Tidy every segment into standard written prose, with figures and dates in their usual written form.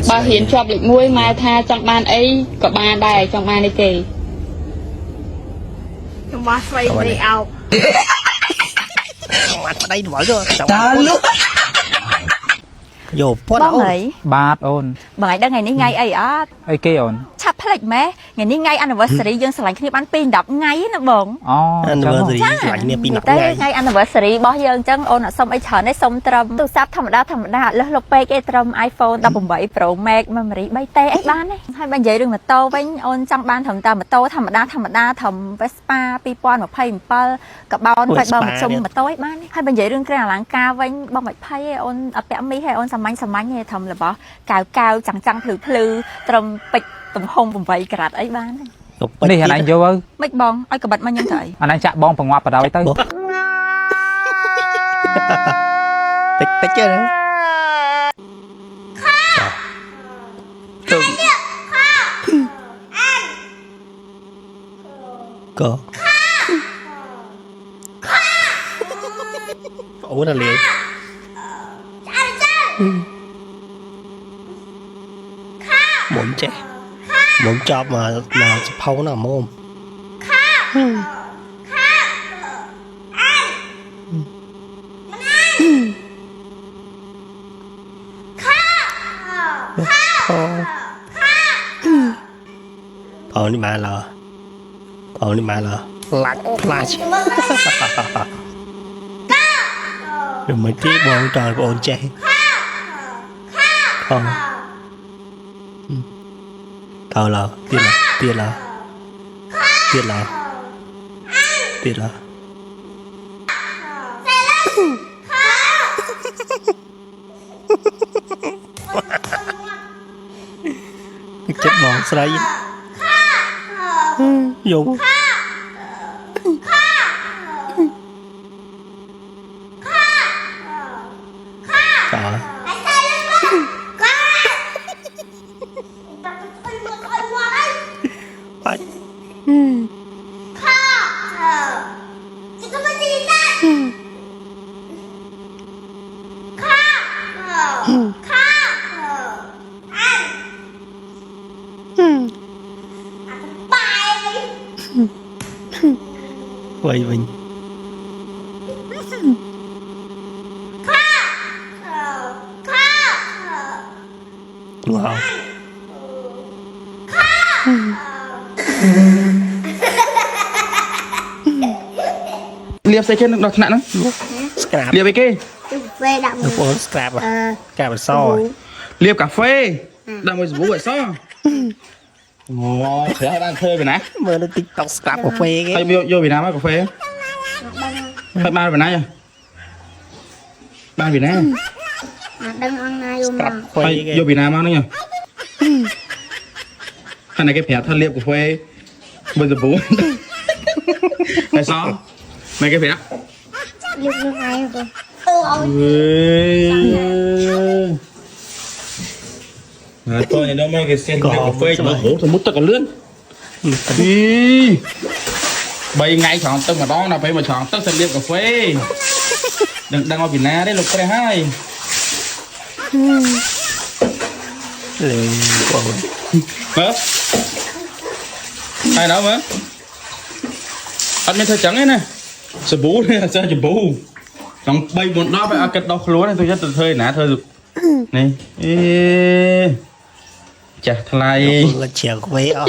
bà hiện chọc lịch muối mai tha trong ban ấy có ba đài trong ban này kì trong ba xoay đi ao mặt ở đây mở rồi ta lúc vô pot bông ấy ba ôn bởi đang ngày ní ngay ấy á ai kêu ôn chắp hết mẹ ngày ní ngay anniversary dương sờ lạnh khi bán pin đập ngay nó bận anniversary lạnh nè pin đập ngay ngay anniversary bao dương chân ôn ở xong ấy chờ đấy xong trầm tu sắp thầm đa lớp lộc pe cái trầm iPhone 17 Pro Max memory bay tê ấy bán đấy hai bạn giấy đừng mà tô với ôn trong ban thầm ta mà tô thầm đa thầm Vespa Pipon một pay một cặp bao phải bao một xong mà tô ấy bán hai bạn giấy đừng cái là láng ca với bao một pay ôn ở pẹ mi hay ôn sắm mánh nghe thầm là bỏ cào chẳng phừ trầm bịch tụm hông tụm vậy cả ấy bán đi hình anh vô ơi mấy bong ai cả bật mà nhân thể anh chạm bong phần ngoặt vào đâu tới tích chưa đấy có ủa là liền muốn trẻ muốn chọc mà phâu nào mồm đi mà lờ đi mà lờ lạnh flash rồi mới tiếp bọn trời bọn trẻ thờ là tiền là chết bọn sấy dùng trời phải quay mình wow liệp xe trên đọt nặng lắm scrap liệp cái kia về đậm được bốn scrap à cà bờ so liệp cà phê đang ngồi bố vậy sao ngon sẽ đang thuê về nè mơ nó tiktok scrap cà phê cái hay vô Việt Nam á cà phê hay ba Việt Nam nha ba Việt Nam đang ăn ngay luôn mà hay vô Việt Nam á nữa nha hay này cái phẹt thân liệp cà phê bây giờ bố hay sao mấy cái phẹt liệp như này rồi tôi này đâu mấy cái sen cà phê mà bố thì mút tất cả lươn đi bay ngay chọn tất mà đó là phải mà chọn tất sen liệp cà phê đừng đang ở Việt Nam đấy lục cái hai liền hả ai đâu mà anh mới thấy trắng ấy nè sờ bú này là sao sờ bú trong bay một đó phải cái đau lúa này tôi rất tự thuê nã thôi được này chà thay là chèo quay ở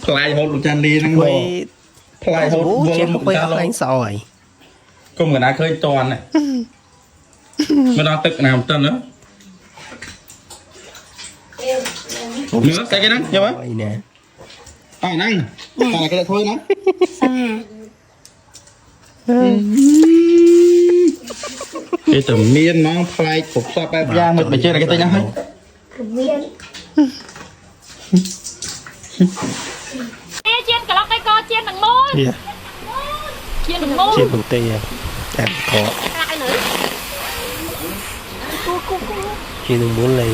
thay hốt một chăn đi năng quay thay hốt vô một quay chăn anh soi không người nào khơi toàn này mà đang tự nào chân nữa nữa cái đó nhớ quay nè ai năng này cái thôi nó cái tầm miên nó phai cục sao bay ra mình chơi là cái tay nhá chiên cả lóc cái co chiên bằng môi chiên bằng môi chiên bằng tê em khó chiên bằng muốn này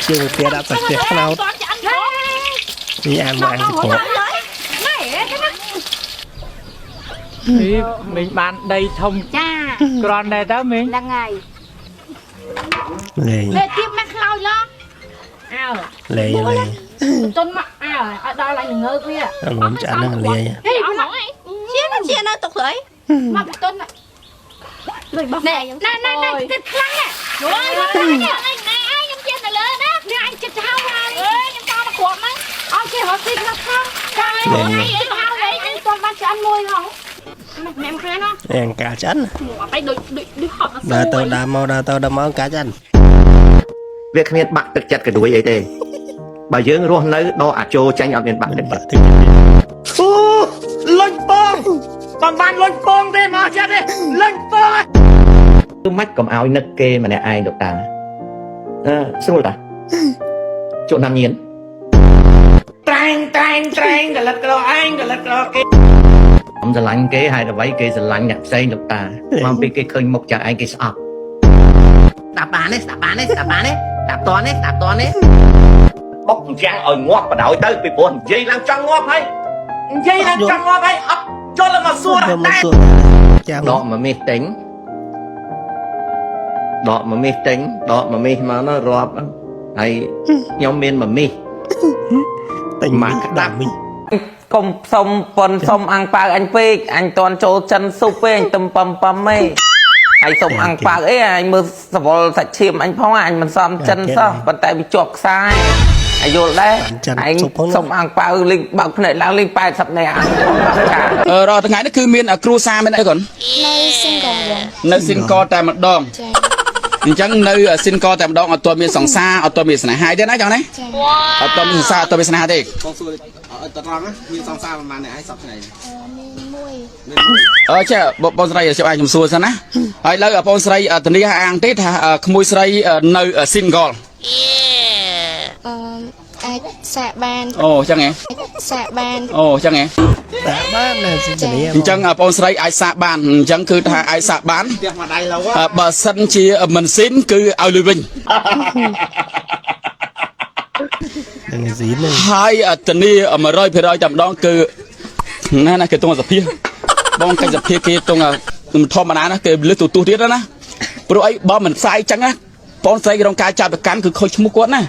chiên phía đã sạch sẽ nào đi ăn mà ăn thịt hộp mình bán đầy thông cha còn này đó mình là ngày lề về tiếp mắc lôi lo ao lề lề tôn mặc ao ở đó là những ngơ kia ăn muốn chả nó lề hey ông nói chia nó tục lấy mặc tôn này này này cái khăn này rồi này ai nhâm chia này lên đó nè anh chụp sao rồi nhâm to mà cuộn đấy ông kia họ xin nó không cái này anh tôn bán cho ăn môi không mẹ một cái nó ăn cá chắn phải đuổi họ đa tao máu cá chắn វាគ្មានបាក់ទឹកចិត្តក៏ដូចអីទេបើយើងរស់នៅដល់អាចូលចាញ់អត់មានបាក់ទឹកចិត្តអូលុញពងបងបានលុញពងទេមកចិត្តទេលុញពងគឺមិនកុំឲ្យនឹកគេម្នាក់ឯងលោកតាស្រួលតាជួនណាំញៀនត្រែងកលិតក្រឯងកលិតក្រគេខ្ញុំស្រឡាញ់គេហើយអ្វីគេស្រឡាញ់អ្នកផ្សេងលោកតាមកពីគេឃើញមុខចាឯងគេស្អប់តាប់បានទេតាប់តនេះបុកយ៉ាងឲ្យងាប់បដ ாய் ទៅពីព្រោះនិយាយឡើងចង់ងាប់ហើយអត់ចូលមកសួរតែដកមកមេះទិញដកមកមេះមកណារាប់ហើយខ្ញុំមានមកមេះ tình mà đạp mình កុំសុំប៉ុនសុំអាំងប៉ាវអញពេកអញតន់ចូលចិនស៊ុបពេកអញទំប៉ំឯងហើយសុំអាំងប៉ាវអីអញមើលសវល់សាច់ឈាមអញផងអញមិនសមចិនសោះប៉ុន្តែវាជាប់ខ្សែអាយល់ដែរឯងសុំអាំងប៉ាវលេងបើកភ្នែកឡើងលេង80នាក់រាល់ថ្ងៃនេះគឺមានគ្រូសាមានអីកូននៅស៊ីនកលតែម្ដងអញ្ចឹងនៅស៊ីនកលតែម្ដងអត់ទាន់មានសង្សារអត់ទាន់មានស្នេហាទេណាចឹងណាអត់ទាន់មានសង្សារអត់ទាន់មានស្នេហាទេបងសួរអត់ត្រង់មានសង្សារប្រហែលអ្នកឯងសពថ្ងៃមានចាបងស្រីខ្ញុំអាចខ្ញុំសួរសិនណាហើយឥឡូវបងស្រីធានាអាងទេថាក្មួយស្រីនៅស៊ីនកលអាចសាកបានអូចឹងហ៎សាកបានអូចឹងហ៎đã bán này xin chào អញ្ចឹងបងស្រីអាចសាកបានអញ្ចឹងគឺថាអាចសាកបានបើសិនជាមិនស៊ីនគឺឲ្យលុយវិញ đừng gì nữa ហើយធានា 100% តែម្ដងគឺណាគេទងសភាបងកិច្ចសភាគេទងធម្មតាណាគេលើសទូទៀតណាព្រោះអីបើមិនផ្សាយអញ្ចឹងណាបងស្រីក្នុងការចាប់ប្រកាន់គឺខូចឈ្មោះគាត់ណា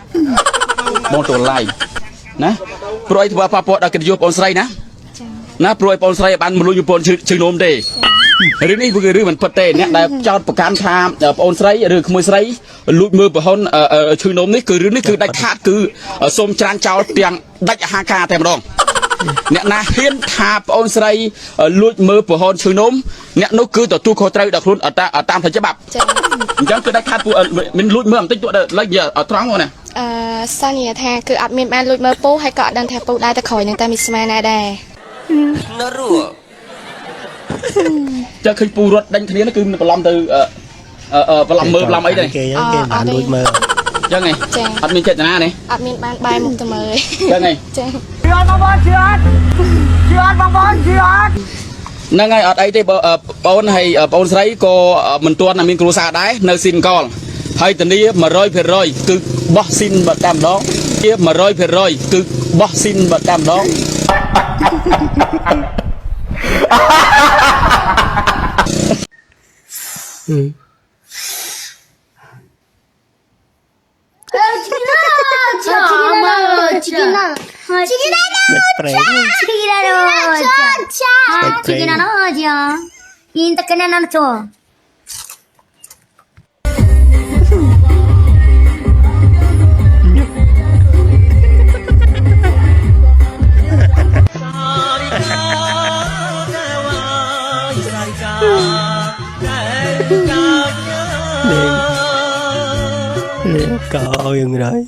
បងចូលឡាយណាព្រោះអីធ្វើប៉ះពាល់ដល់កិត្តិយសបងស្រីណាព្រោះបងស្រីបានមលួយប្រពន្ធជើងនោមទេរឿងនេះគឺរឿងមិនពិតទេអ្នកដែលចោទប្រកាន់ថាបងស្រីឬក្មួយស្រីលួចមើលប្រហុនជើងនោមនេះគឺរឿងនេះគឺដាច់ខាតគឺសូមច្រានចោលទាំងដាច់អាហារការតែម្ដងអ្នកណាហ៊ានថាបងស្រីលួចមើលប្រហុនជើងនោមអ្នកនោះគឺទទួលខុសត្រូវដល់ខ្លួនតាមច្បាប់អញ្ចឹងគឺដាច់ខាតពួកមិនលួចមើលបន្តិចពួកលេចត្រង់មកណាសន្យាថាគឺអត់មានបានលួចមើលពូហើយក៏អត់ដឹងថាពូដែរទៅក្រោយនឹងតែមានស្មានណាដែរនរੂចឹងឃើញពូរត់ដេញគ្នាគឺបន្លំទៅបន្លំមើលបន្លំអីទេ គេបានលួចមើល ចឹងហ៎អត់មានចេតនាទេអត់មានបានបែរមុខទៅមើល ចឹងហ៎ចាជឿអត់បងប្អូនជឿអត់ហ្នឹងហើយអត់អីទេបងហើយបងស្រីក៏មិនទាន់មានគ្រួសារដែរនៅស៊ីនកលហើយធានា 100% គឺបោះស៊ីនបើតែម្ដងជា 100% គឺបោះស៊ីនបើតែម្ដង Cậu dừng rồi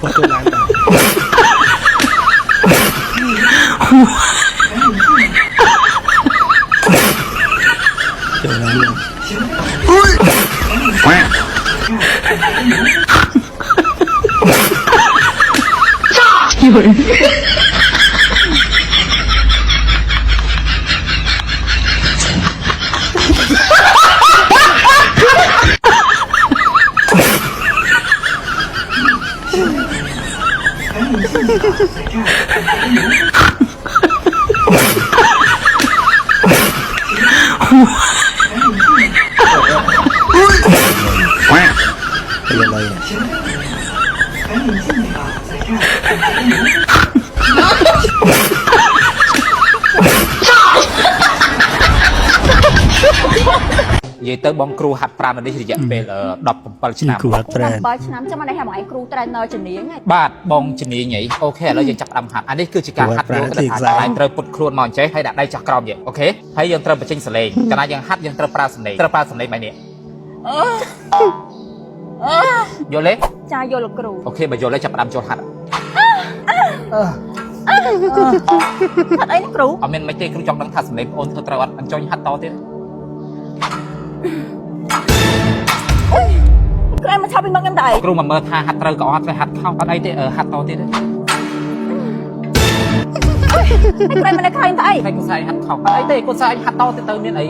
Qua tôi làm Trời làm rồi อะไร និយាយទៅបងគ្រូហាត់ប្រាណនេះរយៈពេល17ឆ្នាំ គ្រូហាត់ប្រាណ 7ឆ្នាំចាំមកនេះមកឯងគ្រូ trainer ជំនាញហ្នឹង បាទបងជំនាញហីអូខេឥឡូវយើងចាប់ផ្ដើមហាត់អានេះគឺជាការហាត់យកទៅថាដៃត្រូវពុតខ្លួនមកអញ្ចេះហើយដាក់ដៃចាស់ក្រោមយើងអូខេហើយយើងត្រូវបញ្ចេញសលេងកាលណាយើងហាត់យើងត្រូវប្រើសលេងបែបនេះយល់ទេ ចាយល់លោកគ្រូ អូខេបើយល់ហើយចាប់ផ្ដើមចូលហាត់ ហាត់អីនេះគ្រូ អត់មានមិនទេគ្រូចង់ដឹងថាសលេងបងអូនធ្វើត្រូវអត់អញ្ចឹងហាត់តទៀត គ្រូមកឆាប់ពីមកខ្ញុំដែរ គ្រូមកមើលថាហាត់ត្រូវក៏អត់ទៅហាត់ខំអត់អីទេហាត់តទៀត គ្រូមកនៅខែទៅអី ហើយកូនស្រីហាត់ខំអត់អីទេកូនស្រីហាត់តទៅមានអី